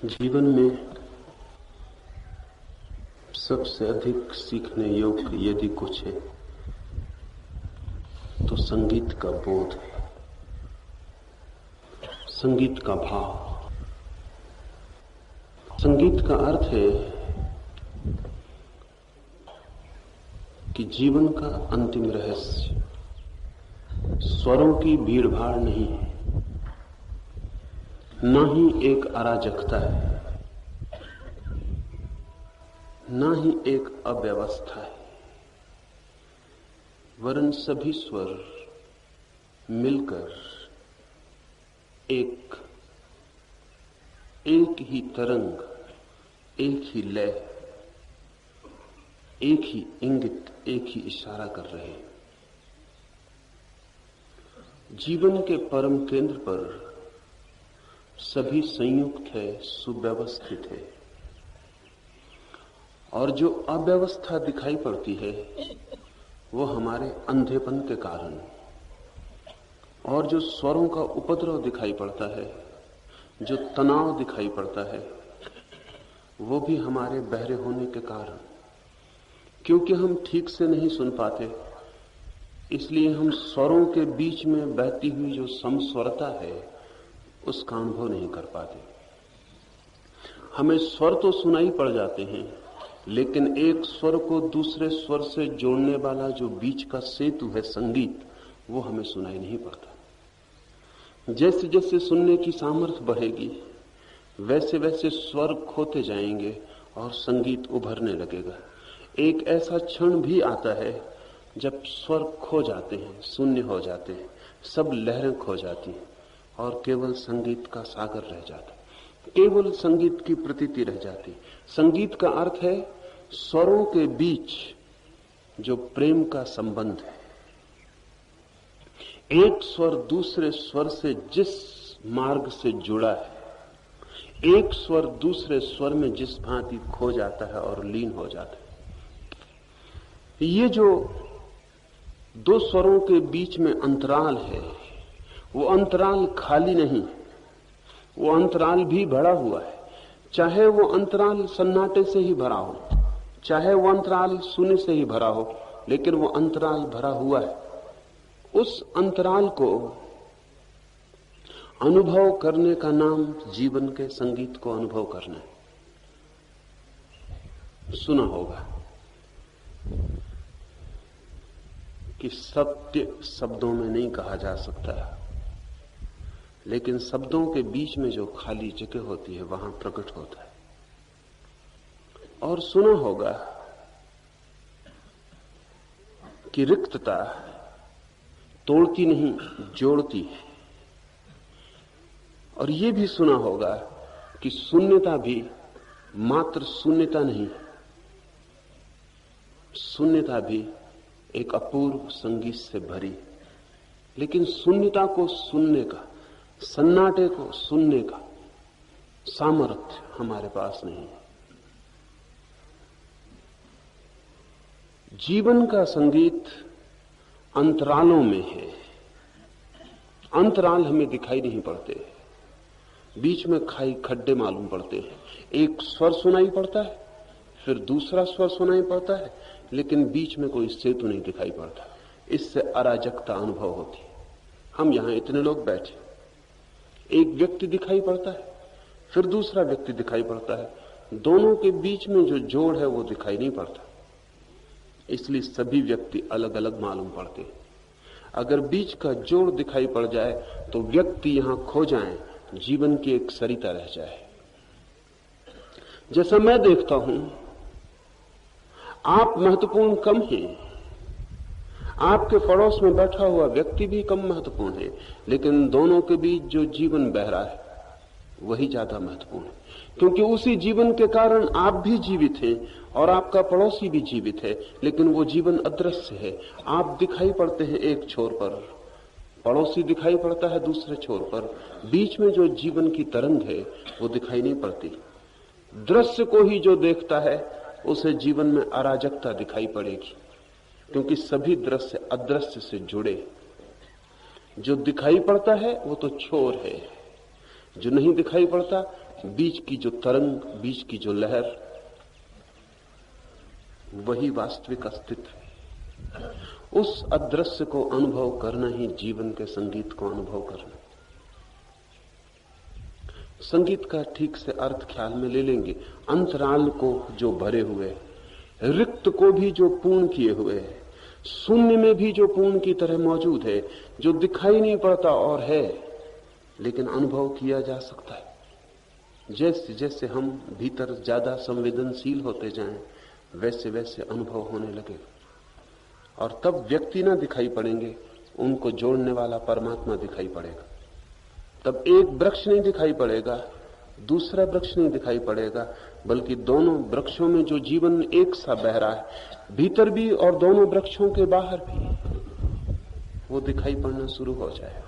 जीवन में सबसे अधिक सीखने योग्य यदि कुछ है तो संगीत का बोध है, संगीत का भाव। संगीत का अर्थ है कि जीवन का अंतिम रहस्य स्वरों की भीड़भाड़ नहीं है, न ही एक अराजकता है, न ही एक अव्यवस्था है, वरन सभी स्वर मिलकर एक ही तरंग, एक ही लय, एक ही इंगित, एक ही इशारा कर रहे हैं। जीवन के परम केंद्र पर सभी संयुक्त है, सुव्यवस्थित है, और जो अव्यवस्था दिखाई पड़ती है वो हमारे अंधेपन के कारण, और जो स्वरों का उपद्रव दिखाई पड़ता है, जो तनाव दिखाई पड़ता है, वो भी हमारे बहरे होने के कारण। क्योंकि हम ठीक से नहीं सुन पाते, इसलिए हम स्वरों के बीच में बहती हुई जो समस्वरता है उसका अनुभव नहीं कर पाते। हमें स्वर तो सुनाई पड़ जाते हैं, लेकिन एक स्वर को दूसरे स्वर से जोड़ने वाला जो बीच का सेतु है संगीत, वो हमें सुनाई नहीं पड़ता। जैसे जैसे सुनने की सामर्थ्य बढ़ेगी वैसे वैसे स्वर खोते जाएंगे और संगीत उभरने लगेगा। एक ऐसा क्षण भी आता है जब स्वर खो जाते हैं, शून्य हो जाते हैं, सब लहरें खो जाती हैं और केवल संगीत का सागर रह जाता, केवल संगीत की प्रतीति रह जाती। संगीत का अर्थ है स्वरों के बीच जो प्रेम का संबंध है। एक स्वर दूसरे स्वर से जिस मार्ग से जुड़ा है, एक स्वर दूसरे स्वर में जिस भांति खो जाता है और लीन हो जाता है, ये जो दो स्वरों के बीच में अंतराल है, वो अंतराल खाली नहीं, वो अंतराल भी भरा हुआ है। चाहे वो अंतराल सन्नाटे से ही भरा हो, चाहे वो अंतराल शून्य से ही भरा हो, लेकिन वो अंतराल भरा हुआ है। उस अंतराल को अनुभव करने का नाम जीवन के संगीत को अनुभव करना है। सुना होगा कि सत्य शब्दों में नहीं कहा जा सकता, लेकिन शब्दों के बीच में जो खाली जगह होती है वहां प्रकट होता है। और सुना होगा कि रिक्तता तोड़ती नहीं, जोड़ती है। और ये भी सुना होगा कि शून्यता भी मात्र शून्यता नहीं, शून्यता भी एक अपूर्व संगीत से भरी। लेकिन शून्यता को सुनने का, सन्नाटे को सुनने का सामर्थ्य हमारे पास नहीं है। जीवन का संगीत अंतरालों में है। अंतराल हमें दिखाई नहीं पड़ते, बीच में खाई खड्डे मालूम पड़ते हैं। एक स्वर सुनाई पड़ता है, फिर दूसरा स्वर सुनाई पड़ता है, लेकिन बीच में कोई सेतु नहीं दिखाई पड़ता। इससे अराजकता अनुभव होती है। हम यहां इतने लोग बैठे, एक व्यक्ति दिखाई पड़ता है, फिर दूसरा व्यक्ति दिखाई पड़ता है, दोनों के बीच में जो जोड़ है वो दिखाई नहीं पड़ता। इसलिए सभी व्यक्ति अलग अलग मालूम पड़ते हैं। अगर बीच का जोड़ दिखाई पड़ जाए तो व्यक्ति यहां खो जाएं, जीवन की एक सरिता रह जाए। जैसा मैं देखता हूं, आप महत्वपूर्ण कम हैं, आपके पड़ोस में बैठा हुआ व्यक्ति भी कम महत्वपूर्ण है, लेकिन दोनों के बीच जो जीवन बह रहा है वही ज्यादा महत्वपूर्ण है। क्योंकि उसी जीवन के कारण आप भी जीवित हैं और आपका पड़ोसी भी जीवित है, लेकिन वो जीवन अदृश्य है। आप दिखाई पड़ते हैं एक छोर पर, पड़ोसी दिखाई पड़ता है दूसरे छोर पर, बीच में जो जीवन की तरंग है वो दिखाई नहीं पड़ती। दृश्य को ही जो देखता है उसे जीवन में अराजकता दिखाई पड़ेगी, क्योंकि सभी दृश्य अदृश्य से जुड़े। जो दिखाई पड़ता है वो तो छोर है, जो नहीं दिखाई पड़ता बीच की जो तरंग, बीच की जो लहर, वही वास्तविक अस्तित्व है। उस अदृश्य को अनुभव करना ही जीवन के संगीत को अनुभव करना। संगीत का ठीक से अर्थ ख्याल में ले लेंगे। अंतराल को जो भरे हुए, रिक्त को भी जो पूर्ण किए हुए है, शून्य में भी जो पूर्ण की तरह मौजूद है, जो दिखाई नहीं पड़ता और है लेकिन अनुभव किया जा सकता है। जैसे जैसे हम भीतर ज्यादा संवेदनशील होते जाएं, वैसे वैसे अनुभव होने लगे और तब व्यक्ति ना दिखाई पड़ेंगे, उनको जोड़ने वाला परमात्मा दिखाई पड़ेगा। तब एक वृक्ष नहीं दिखाई पड़ेगा, दूसरा वृक्ष नहीं दिखाई पड़ेगा, बल्कि दोनों वृक्षों में जो जीवन एक सा बह रहा है, भीतर भी और दोनों वृक्षों के बाहर भी, वो दिखाई पड़ना शुरू हो जाएगा।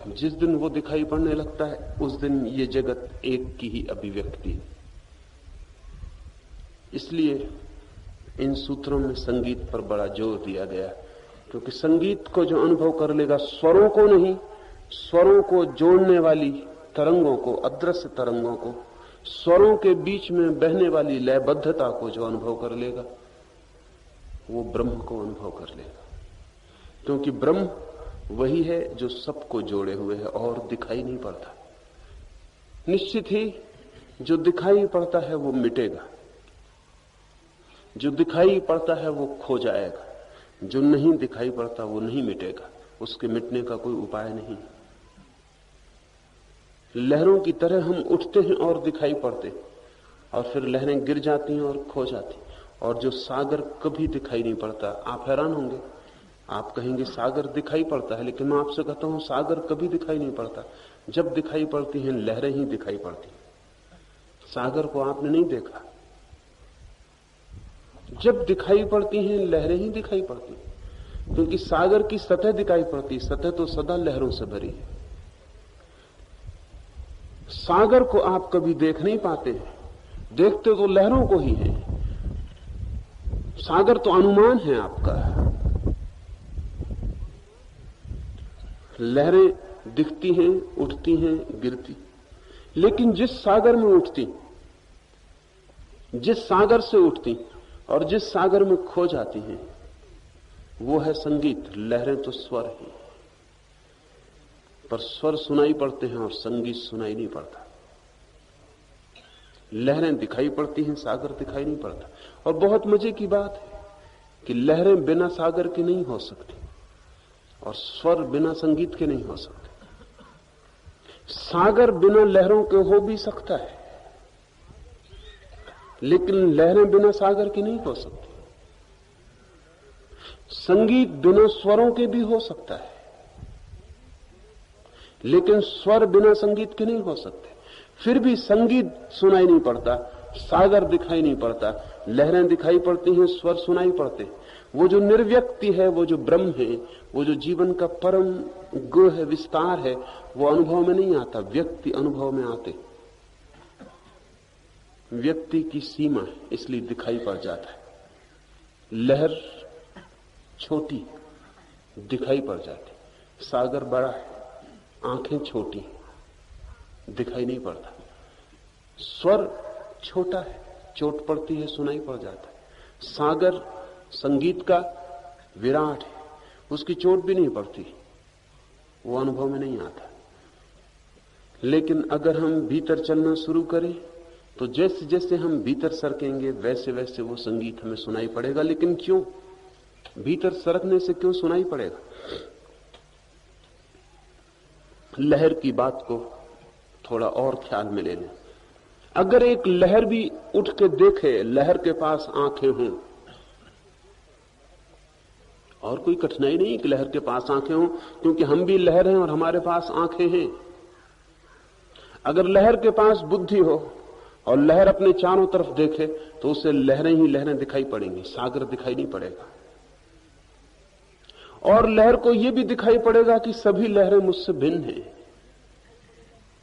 जिस दिन वो दिखाई पड़ने लगता है, उस दिन ये जगत एक की ही अभिव्यक्ति है। इसलिए इन सूत्रों में संगीत पर बड़ा जोर दिया गया, क्योंकि संगीत को जो अनुभव कर लेगा, स्वरों को नहीं, स्वरों को जोड़ने वाली तरंगों को, अदृश्य तरंगों को, स्वरों के बीच में बहने वाली लयबद्धता को जो अनुभव कर लेगा, वो ब्रह्म को अनुभव कर लेगा। क्योंकि ब्रह्म वही है जो सबको जोड़े हुए है और दिखाई नहीं पड़ता। निश्चित ही जो दिखाई पड़ता है वो मिटेगा, जो दिखाई पड़ता है वो खो जाएगा, जो नहीं दिखाई पड़ता वो नहीं मिटेगा, उसके मिटने का कोई उपाय नहीं। लहरों की तरह हम उठते हैं और दिखाई पड़ते, और फिर लहरें गिर जाती हैं और खो जाती। और जो सागर कभी दिखाई नहीं पड़ता, आप हैरान होंगे, आप कहेंगे सागर दिखाई पड़ता है, लेकिन मैं आपसे कहता हूं सागर कभी दिखाई नहीं पड़ता। जब दिखाई पड़ती हैं, लहरें ही दिखाई पड़ती। सागर को आपने नहीं देखा, जब दिखाई पड़ती हैं लहरें ही दिखाई पड़ती, क्योंकि सागर की सतह दिखाई पड़ती, सतह तो सदा लहरों से भरी है। सागर को आप कभी देख नहीं पाते, देखते तो लहरों को ही है। सागर तो अनुमान है आपका। लहरें दिखती हैं, उठती हैं, गिरती, लेकिन जिस सागर में उठती, जिस सागर से उठती और जिस सागर में खो जाती हैं, वो है संगीत। लहरें तो स्वर हैं, पर स्वर सुनाई पड़ते हैं और संगीत सुनाई नहीं पड़ता। लहरें दिखाई पड़ती हैं, सागर दिखाई नहीं पड़ता। और बहुत मजे की बात है कि लहरें बिना सागर के नहीं हो सकती और स्वर बिना संगीत के नहीं हो सकते। सागर बिना लहरों के हो भी सकता है, लेकिन लहरें बिना सागर की नहीं हो सकती। संगीत बिना स्वरों के भी हो सकता है, लेकिन स्वर बिना संगीत के नहीं हो सकते। फिर भी संगीत सुनाई नहीं पड़ता, सागर दिखाई नहीं पड़ता, लहरें दिखाई पड़ती हैं, स्वर सुनाई पड़ते। वो जो निर्व्यक्ति है, वो जो ब्रह्म है, वो जो जीवन का परम गुह है, विस्तार है, वो अनुभव में नहीं आता, व्यक्ति अनुभव में आते। व्यक्ति की सीमा है, इसलिए दिखाई पड़ जाता है। लहर छोटी दिखाई पड़ जाती, सागर बड़ा है, आंखें छोटी दिखाई नहीं पड़ता। स्वर छोटा है, चोट पड़ती है, सुनाई पड़ जाता है। सागर संगीत का विराट है, उसकी चोट भी नहीं पड़ती, वो अनुभव में नहीं आता। लेकिन अगर हम भीतर चलना शुरू करें, तो जैसे जैसे हम भीतर सरकेंगे, वैसे वैसे वो संगीत हमें सुनाई पड़ेगा। लेकिन क्यों? भीतर सरकने से क्यों सुनाई पड़ेगा? लहर की बात को थोड़ा और ख्याल में ले लें। अगर एक लहर भी उठ के देखे, लहर के पास आंखें हों, और कोई कठिनाई नहीं कि लहर के पास आंखें हों, क्योंकि हम भी लहर हैं और हमारे पास आंखें हैं। अगर लहर के पास बुद्धि हो और लहर अपने चारों तरफ देखे, तो उसे लहरें ही लहरें दिखाई पड़ेंगी, सागर दिखाई नहीं पड़ेगा। और लहर को यह भी दिखाई पड़ेगा कि सभी लहरें मुझसे भिन्न हैं।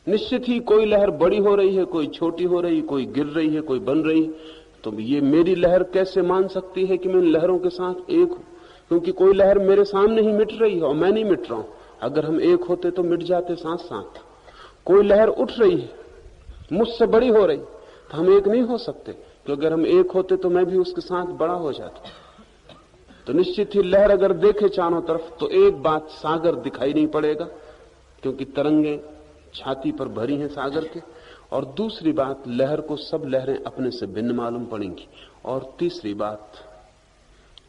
निश्चित ही कोई लहर बड़ी हो रही है, कोई छोटी हो रही, कोई गिर रही है, कोई बन रही। तो ये मेरी लहर कैसे मान सकती है कि मैं इन लहरों के साथ एक हूं? क्योंकि कोई लहर मेरे सामने ही मिट रही है और मैं नहीं मिट रहा हूं। अगर हम एक होते तो मिट जाते साथ साथ। कोई लहर उठ रही है, मुझसे बड़ी हो रही, तो हम एक नहीं हो सकते, क्योंकि अगर हम एक होते तो मैं भी उसके साथ बड़ा हो जाता। तो निश्चित ही लहर अगर देखे चारों तरफ तो एक बात, सागर दिखाई नहीं पड़ेगा, क्योंकि तरंगे छाती पर भरी हैं सागर के। और दूसरी बात, लहर को सब लहरें अपने से भिन्न मालूम पड़ेंगी। और तीसरी बात,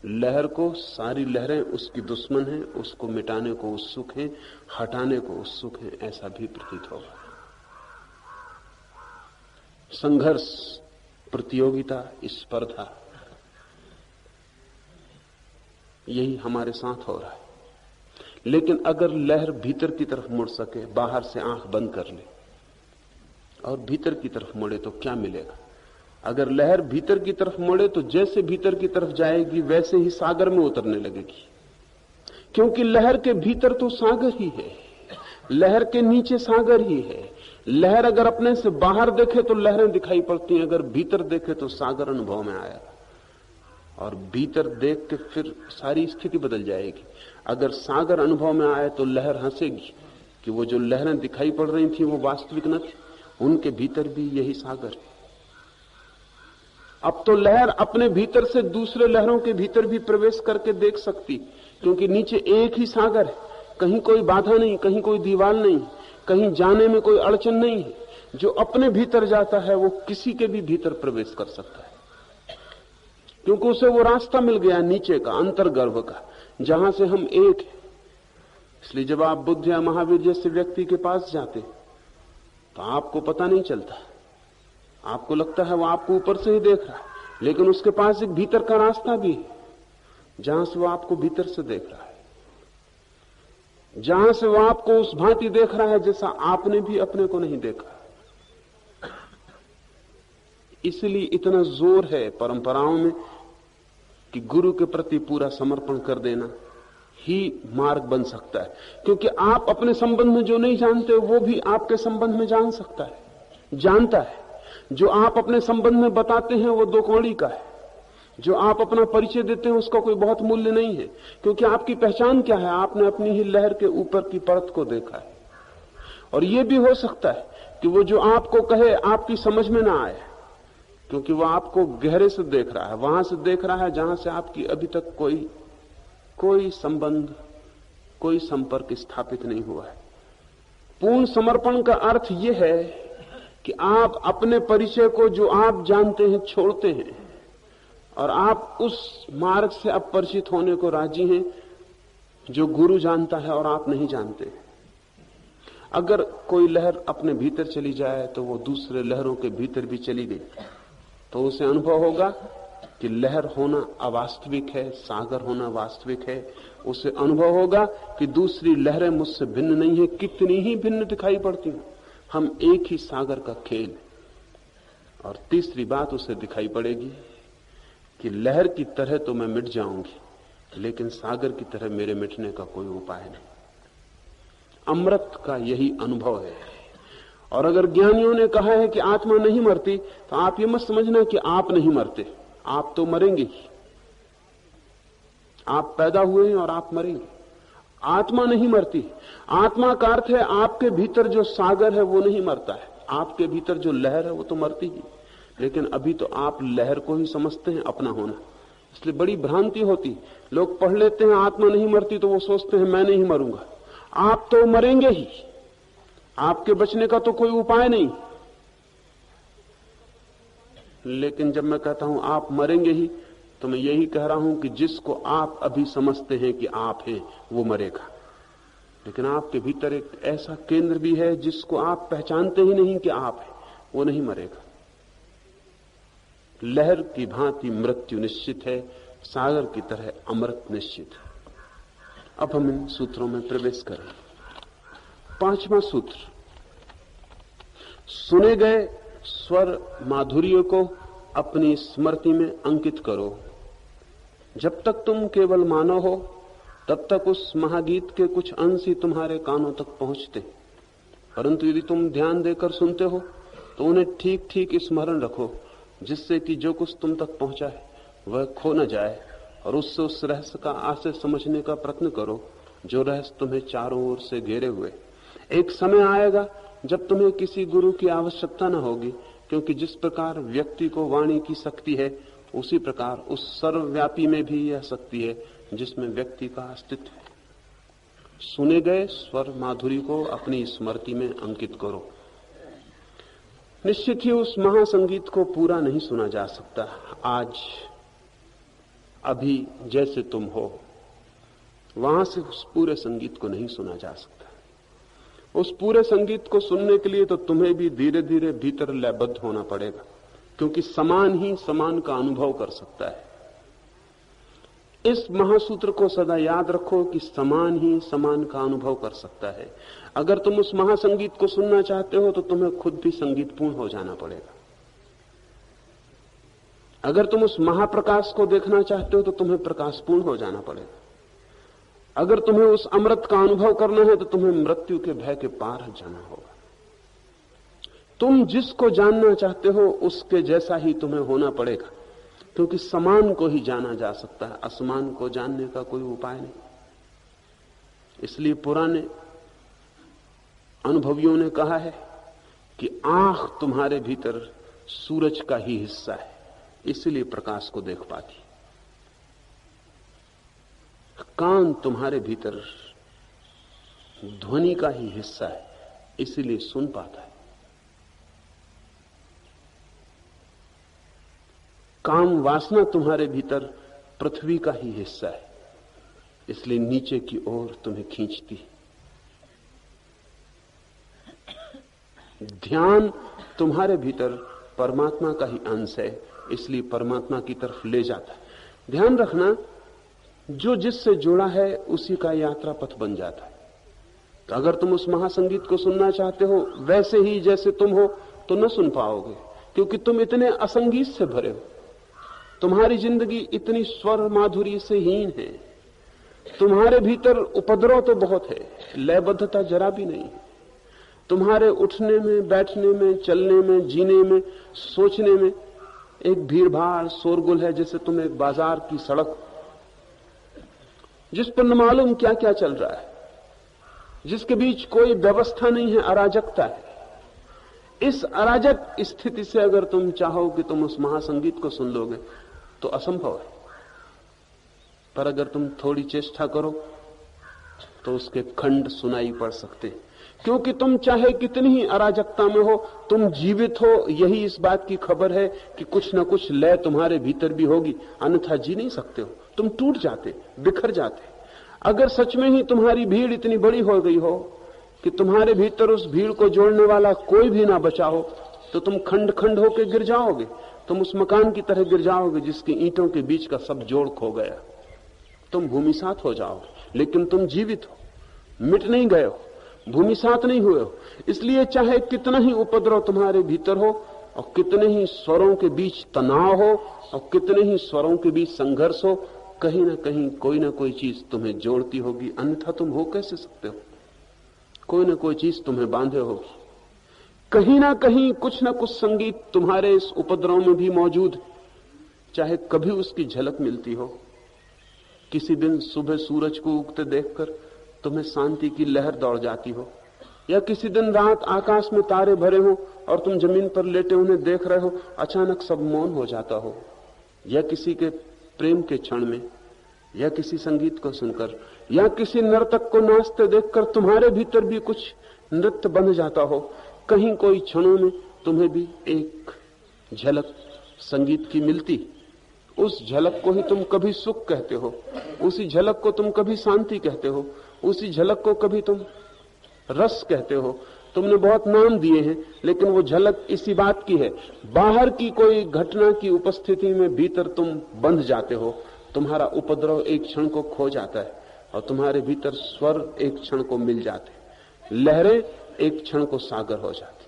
लहर को सारी लहरें उसकी दुश्मन हैं, उसको मिटाने को उत्सुक हैं, हटाने को उत्सुक हैं, ऐसा भी प्रतीत होगा। संघर्ष, प्रतियोगिता, स्पर्धा, यही हमारे साथ हो रहा है। लेकिन अगर लहर भीतर की तरफ मुड़ सके, बाहर से आंख बंद कर ले और भीतर की तरफ मुड़े, तो क्या मिलेगा? अगर लहर भीतर की तरफ मुड़े तो जैसे भीतर की तरफ जाएगी वैसे ही सागर में उतरने लगेगी, क्योंकि लहर के भीतर तो सागर ही है, लहर के नीचे सागर ही है। लहर अगर अपने से बाहर देखे तो लहरें दिखाई पड़ती हैं, अगर भीतर देखे तो सागर अनुभव में आएगा। और भीतर देख के फिर सारी स्थिति बदल जाएगी। अगर सागर अनुभव में आए तो लहर हंसेगी कि वो जो लहरें दिखाई पड़ रही थी वो वास्तविक न थी, उनके भीतर भी यही सागर है। अब तो लहर अपने भीतर से दूसरे लहरों के भीतर भी प्रवेश करके देख सकती, क्योंकि नीचे एक ही सागर है, कहीं कोई बाधा नहीं, कहीं कोई दीवार नहीं, कहीं जाने में कोई अड़चन नहीं है। जो अपने भीतर जाता है वो किसी के भी भीतर प्रवेश कर सकता है, क्योंकि उसे वो रास्ता मिल गया नीचे का, अंतर्गर्भ का, जहां से हम एक हैं। इसलिए जब आप बुद्ध या महावीर जैसे व्यक्ति के पास जाते तो आपको पता नहीं चलता, आपको लगता है वो आपको ऊपर से ही देख रहा है, लेकिन उसके पास एक भीतर का रास्ता भी है जहां से वो आपको भीतर से देख रहा है, जहां से वो आपको उस भांति देख रहा है जैसा आपने भी अपने को नहीं देखा। इसलिए इतना जोर है परंपराओं में कि गुरु के प्रति पूरा समर्पण कर देना ही मार्ग बन सकता है, क्योंकि आप अपने संबंध में जो नहीं जानते वो भी आपके संबंध में जान सकता है, जानता है। जो आप अपने संबंध में बताते हैं वो दो कौड़ी का है, जो आप अपना परिचय देते हैं उसका कोई बहुत मूल्य नहीं है, क्योंकि आपकी पहचान क्या है? आपने अपनी ही लहर के ऊपर की परत को देखा है। और यह भी हो सकता है कि वो जो आपको कहे आपकी समझ में ना आए, क्योंकि वो आपको गहरे से देख रहा है, वहां से देख रहा है जहां से आपकी अभी तक कोई संबंध, कोई संपर्क स्थापित नहीं हुआ है। पूर्ण समर्पण का अर्थ यह है कि आप अपने परिचय को जो आप जानते हैं छोड़ते हैं और आप उस मार्ग से अब परिचित होने को राजी हैं जो गुरु जानता है और आप नहीं जानते। अगर कोई लहर अपने भीतर चली जाए तो वो दूसरे लहरों के भीतर भी चली गई, तो उसे अनुभव होगा कि लहर होना अवास्तविक है, सागर होना वास्तविक है। उसे अनुभव होगा कि दूसरी लहरें मुझसे भिन्न नहीं है, कितनी ही भिन्न दिखाई पड़ती हैं, हम एक ही सागर का खेल। और तीसरी बात उसे दिखाई पड़ेगी कि लहर की तरह तो मैं मिट जाऊंगी, लेकिन सागर की तरह मेरे मिटने का कोई उपाय नहीं। अमृत का यही अनुभव है। और अगर ज्ञानियों ने कहा है कि आत्मा नहीं मरती, तो आप ये मत समझना कि आप नहीं मरते, आप तो मरेंगे ही। आप पैदा हुए हैं और आप मरेंगे। आत्मा नहीं मरती। आत्मा का अर्थ है आपके भीतर जो सागर है वो नहीं मरता है, आपके भीतर जो लहर है वो तो मरती ही। लेकिन अभी तो आप लहर को ही समझते हैं अपना होना, इसलिए बड़ी भ्रांति होती। लोग पढ़ लेते हैं आत्मा नहीं मरती तो वो सोचते हैं मैं नहीं मरूंगा। आप तो मरेंगे ही, आपके बचने का तो कोई उपाय नहीं। लेकिन जब मैं कहता हूं आप मरेंगे ही, तो मैं यही कह रहा हूं कि जिसको आप अभी समझते हैं कि आप हैं वो मरेगा, लेकिन आपके भीतर एक ऐसा केंद्र भी है जिसको आप पहचानते ही नहीं कि आप हैं, वो नहीं मरेगा। लहर की भांति मृत्यु निश्चित है, सागर की तरह अमृत निश्चित है। अब हम इन सूत्रों में प्रवेश करें। 5वां सूत्र, सुने गए स्वर माधुर्य को अपनी स्मृति में अंकित करो। जब तक तुम केवल मानो हो तब तक उस महागीत के कुछ अंश ही तुम्हारे कानों तक पहुंचते, परंतु यदि तुम ध्यान देकर सुनते हो तो उन्हें ठीक ठीक स्मरण रखो, जिससे कि जो कुछ तुम तक पहुंचा है वह खो न जाए, और उससे उस रहस्य का आशय समझने का प्रयत्न करो जो रहस्य तुम्हें चारों ओर से घेरे हुए। एक समय आएगा जब तुम्हें किसी गुरु की आवश्यकता न होगी, क्योंकि जिस प्रकार व्यक्ति को वाणी की शक्ति है, उसी प्रकार उस सर्वव्यापी में भी यह शक्ति है जिसमें व्यक्ति का अस्तित्व है। सुने गए स्वर माधुरी को अपनी स्मृति में अंकित करो। निश्चित ही उस महासंगीत को पूरा नहीं सुना जा सकता। आज अभी जैसे तुम हो वहां से उस पूरे संगीत को नहीं सुना जा सकता। उस पूरे संगीत को सुनने के लिए तो तुम्हें भी धीरे धीरे भीतर लयबद्ध होना पड़ेगा, क्योंकि समान ही समान का अनुभव कर सकता है। इस महासूत्र को सदा याद रखो कि समान ही समान का अनुभव कर सकता है। अगर तुम उस महासंगीत को सुनना चाहते हो तो तुम्हें खुद भी संगीतपूर्ण हो जाना पड़ेगा। अगर तुम उस महाप्रकाश को देखना चाहते हो तो तुम्हें प्रकाशपूर्ण हो जाना पड़ेगा। अगर तुम्हें उस अमृत का अनुभव करना है तो तुम्हें मृत्यु के भय के पार जाना होगा। तुम जिसको जानना चाहते हो उसके जैसा ही तुम्हें होना पड़ेगा, क्योंकि समान को ही जाना जा सकता है, असमान को जानने का कोई उपाय नहीं। इसलिए पुराने अनुभवियों ने कहा है कि आंख तुम्हारे भीतर सूरज का ही हिस्सा है, इसलिए प्रकाश को देख पाती। कान तुम्हारे भीतर ध्वनि का ही हिस्सा है, इसलिए सुन पाता है। काम वासना तुम्हारे भीतर पृथ्वी का ही हिस्सा है, इसलिए नीचे की ओर तुम्हें खींचती। ध्यान तुम्हारे भीतर परमात्मा का ही अंश है, इसलिए परमात्मा की तरफ ले जाता है। ध्यान रखना, जो जिससे जुड़ा है उसी का यात्रा पथ बन जाता है। तो अगर तुम उस महासंगीत को सुनना चाहते हो वैसे ही जैसे तुम हो तो न सुन पाओगे, क्योंकि तुम इतने असंगीत से भरे हो। तुम्हारी जिंदगी इतनी स्वर माधुरी से हीन है। तुम्हारे भीतर उपद्रव तो बहुत है, लयबद्धता जरा भी नहीं है। तुम्हारे उठने में, बैठने में, चलने में, जीने में, सोचने में एक भीड़ भाड़ शोरगुल है, जैसे तुम एक बाजार की सड़क जिस पर न मालूम क्या क्या चल रहा है, जिसके बीच कोई व्यवस्था नहीं है, अराजकता है। इस अराजक स्थिति से अगर तुम चाहो कि तुम उस महासंगीत को सुन लोगे तो असंभव है। पर अगर तुम थोड़ी चेष्टा करो तो उसके खंड सुनाई पड़ सकते, क्योंकि तुम चाहे कितनी ही अराजकता में हो, तुम जीवित हो, यही इस बात की खबर है कि कुछ न कुछ लय तुम्हारे भीतर भी होगी, अन्यथा जी नहीं सकते हो। तुम टूट जाते, बिखर जाते। अगर सच में ही तुम्हारी भीड़ इतनी बड़ी हो गई हो कि तुम्हारे भीतर उस भीड़ को जोड़ने वाला कोई भी ना बचा हो, तो तुम खंड खंड होकर गिर जाओगे। तुम उस मकान की तरह गिर जाओगे जिसकी ईंटों के बीच का सब जोड़ खो गया। तुम भूमिसात हो जाओगे, लेकिन तुम जीवित हो, मिट नहीं गए हो, भूमिसात नहीं हुए हो। इसलिए चाहे कितना ही उपद्रव तुम्हारे भीतर हो और कितने ही स्वरों के बीच तनाव हो और कितने ही स्वरों के बीच संघर्ष हो, कहीं ना कहीं कोई ना कोई चीज तुम्हें जोड़ती होगी, अन्यथा तुम हो कैसे सकते हो। कोई ना कोई चीज तुम्हें बांधे होगी। कहीं ना कहीं कुछ ना कुछ संगीत तुम्हारे इस उपद्रव में भी मौजूद है, चाहे कभी उसकी झलक मिलती हो। किसी दिन सुबह सूरज को उगते देखकर तुम्हें शांति की लहर दौड़ जाती हो, या किसी दिन रात आकाश में तारे भरे हो और तुम जमीन पर लेटे उन्हें देख रहे हो, अचानक सब मौन हो जाता हो, या किसी के प्रेम के क्षण में, या किसी संगीत को सुनकर, या किसी नर्तक को नाचते देखकर तुम्हारे भीतर भी कुछ नृत्य बन जाता हो। कहीं कोई क्षणों में तुम्हें भी एक झलक संगीत की मिलती। उस झलक को ही तुम कभी सुख कहते हो, उसी झलक को तुम कभी शांति कहते हो, उसी झलक को कभी तुम रस कहते हो। तुमने बहुत नाम दिए हैं, लेकिन वो झलक इसी बात की है। बाहर की कोई घटना की उपस्थिति में भीतर तुम बंध जाते हो। तुम्हारा उपद्रव एक क्षण को खो जाता है और तुम्हारे भीतर स्वर एक क्षण को मिल जाते, लहरें एक क्षण को सागर हो जाती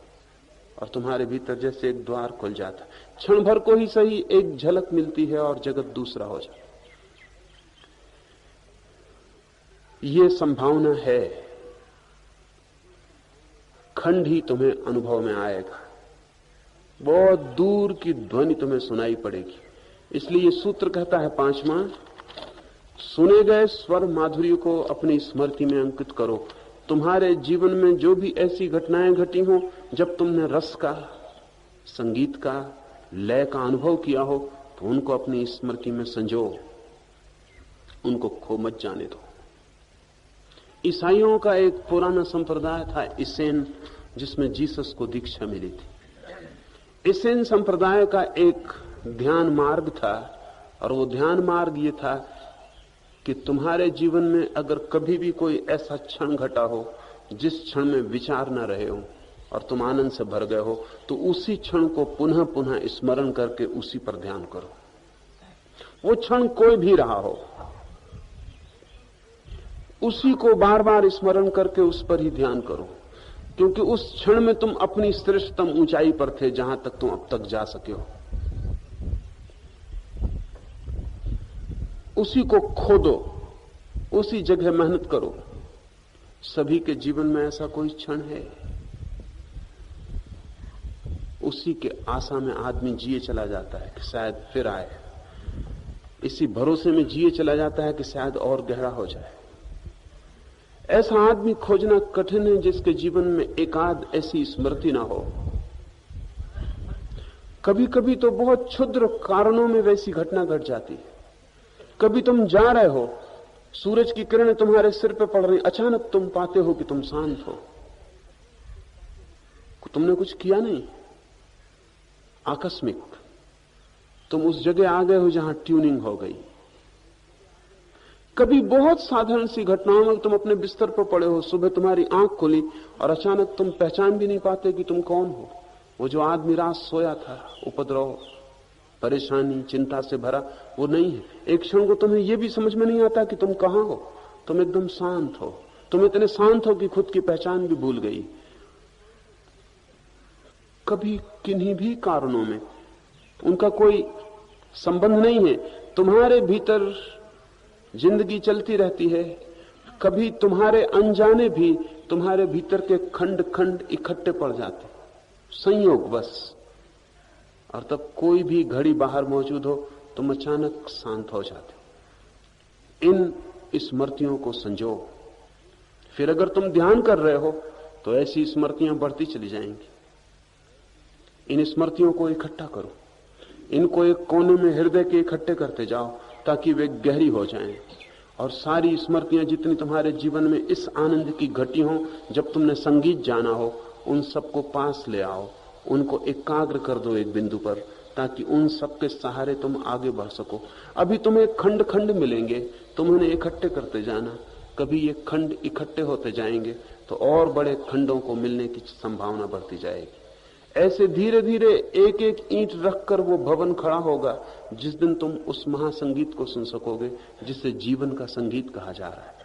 और तुम्हारे भीतर जैसे एक द्वार खुल जाता। क्षण भर को ही सही एक झलक मिलती है और जगत दूसरा हो जाता। ये संभावना है, खंड ही तुम्हें अनुभव में आएगा, बहुत दूर की ध्वनि तुम्हें सुनाई पड़ेगी। इसलिए ये सूत्र कहता है 5वां, सुने गए स्वर माधुर्य को अपनी स्मृति में अंकित करो, तुम्हारे जीवन में जो भी ऐसी घटनाएं घटी हो, जब तुमने रस का, संगीत का, लय का अनुभव किया हो, तो उनको अपनी स्मृति में संजो, उनको खो मत जाने दो। ईसाइयों का एक पुराना संप्रदाय था इसेन, जिसमें जीसस को दीक्षा मिली थी। इसेन संप्रदाय का एक ध्यान मार्ग था, और वो ध्यान मार्ग ये था कि तुम्हारे जीवन में अगर कभी भी कोई ऐसा क्षण घटा हो जिस क्षण में विचार न रहे हो और तुम आनंद से भर गए हो, तो उसी क्षण को पुनः पुनः स्मरण करके उसी पर ध्यान करो। वो क्षण कोई भी रहा हो, उसी को बार बार स्मरण करके उस पर ही ध्यान करो, क्योंकि उस क्षण में तुम अपनी श्रेष्ठतम ऊंचाई पर थे जहां तक तुम अब तक जा सके हो। उसी को खोदो, उसी जगह मेहनत करो। सभी के जीवन में ऐसा कोई क्षण है, उसी के आशा में आदमी जिए चला जाता है कि शायद फिर आए, इसी भरोसे में जिए चला जाता है कि शायद और गहरा हो जाए। ऐसा आदमी खोजना कठिन है जिसके जीवन में एकाध ऐसी स्मृति ना हो। कभी कभी तो बहुत क्षुद्र कारणों में वैसी घटना घट जाती है। कभी तुम जा रहे हो, सूरज की किरणें तुम्हारे सिर पे पड़ रही, अचानक तुम पाते हो कि तुम शांत हो, तुमने कुछ किया नहीं, आकस्मिक तुम उस जगह आ गए हो जहां ट्यूनिंग हो गई। कभी बहुत साधारण सी घटनाओं में तुम अपने बिस्तर पर पड़े हो, सुबह तुम्हारी आंख खुली और अचानक तुम पहचान भी नहीं पाते कि तुम कौन हो। वो जो आदमी रात सोया था, उपद्रव, परेशानी, चिंता से भरा, वो नहीं है। एक क्षण को तुम्हें यह भी समझ में नहीं आता कि तुम कहां हो, तुम एकदम शांत हो, तुम इतने शांत हो कि खुद की पहचान भी भूल गई। कभी किन्हीं भी कारणों में, उनका कोई संबंध नहीं है, तुम्हारे भीतर जिंदगी चलती रहती है। कभी तुम्हारे अनजाने भी तुम्हारे भीतर के खंड खंड इकट्ठे पड़ जाते, संयोग बस, और तब कोई भी घड़ी बाहर मौजूद हो तुम अचानक शांत हो जाते। इन स्मृतियों को संजो। फिर अगर तुम ध्यान कर रहे हो तो ऐसी स्मृतियां बढ़ती चली जाएंगी। इन स्मृतियों को इकट्ठा करो, इनको एक कोने में हृदय के इकट्ठे करते जाओ ताकि वे गहरी हो जाएं। और सारी स्मृतियां जितनी तुम्हारे जीवन में इस आनंद की घटी हो जब तुमने संगीत जाना हो, उन सबको पास ले आओ, उनको एकाग्र कर दो एक बिंदु पर, ताकि उन सबके सहारे तुम आगे बढ़ सको। अभी तुम्हें खंड खंड मिलेंगे, तुम उन्हें इकट्ठे करते जाना। कभी ये खंड इकट्ठे होते जाएंगे तो और बड़े खंडों को मिलने की संभावना बढ़ती जाएगी। ऐसे धीरे धीरे एक एक ईंट रखकर वो भवन खड़ा होगा जिस दिन तुम उस महासंगीत को सुन सकोगे जिसे जीवन का संगीत कहा जा रहा है।